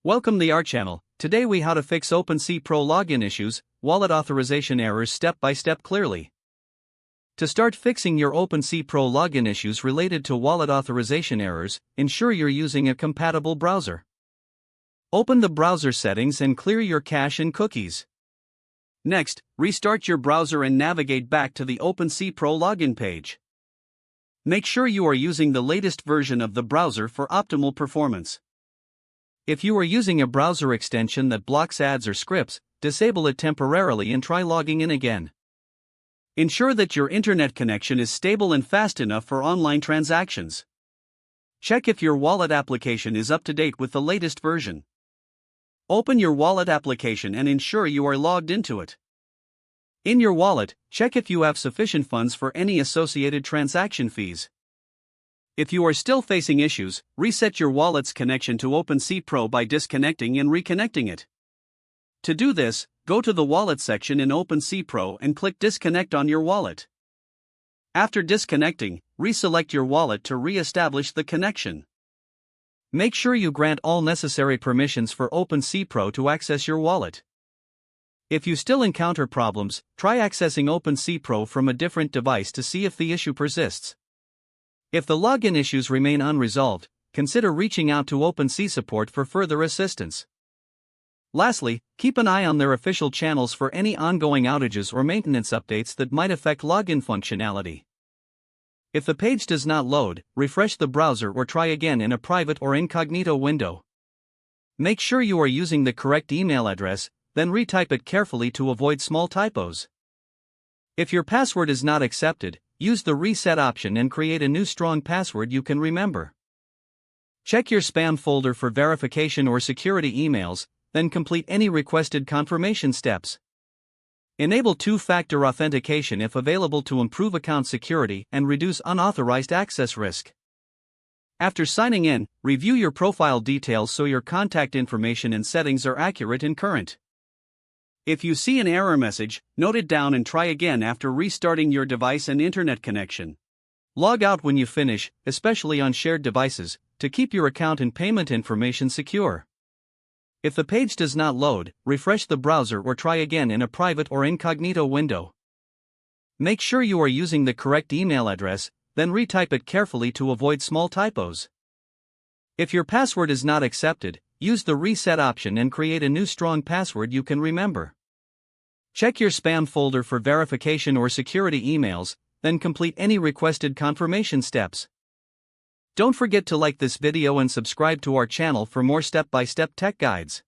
Welcome to our channel. Today we how to fix OpenSea Pro login issues, wallet authorization errors step by step clearly. To start fixing your OpenSea Pro login issues related to wallet authorization errors, ensure you're using a compatible browser. Open the browser settings and clear your cache and cookies. Next, restart your browser and navigate back to the OpenSea Pro login page. Make sure you are using the latest version of the browser for optimal performance. If you are using a browser extension that blocks ads or scripts, disable it temporarily and try logging in again. Ensure that your internet connection is stable and fast enough for online transactions. Check if your wallet application is up to date with the latest version. Open your wallet application and ensure you are logged into it. In your wallet, check if you have sufficient funds for any associated transaction fees. If you are still facing issues, reset your wallet's connection to OpenSea Pro by disconnecting and reconnecting it. To do this, go to the Wallet section in OpenSea Pro and click Disconnect on your wallet. After disconnecting, reselect your wallet to re-establish the connection. Make sure you grant all necessary permissions for OpenSea Pro to access your wallet. If you still encounter problems, try accessing OpenSea Pro from a different device to see if the issue persists. If the login issues remain unresolved, consider reaching out to OpenSea support for further assistance. Lastly, keep an eye on their official channels for any ongoing outages or maintenance updates that might affect login functionality. If the page does not load, refresh the browser or try again in a private or incognito window. Make sure you are using the correct email address, then retype it carefully to avoid small typos. If your password is not accepted, use the reset option and create a new strong password you can remember. Check your spam folder for verification or security emails, then complete any requested confirmation steps. Enable two-factor authentication if available to improve account security and reduce unauthorized access risk. After signing in, review your profile details so your contact information and settings are accurate and current. If you see an error message, note it down and try again after restarting your device and internet connection. Log out when you finish, especially on shared devices, to keep your account and payment information secure. If the page does not load, refresh the browser or try again in a private or incognito window. Make sure you are using the correct email address, then retype it carefully to avoid small typos. If your password is not accepted, use the reset option and create a new strong password you can remember. Check your spam folder for verification or security emails, then complete any requested confirmation steps. Don't forget to like this video and subscribe to our channel for more step-by-step tech guides.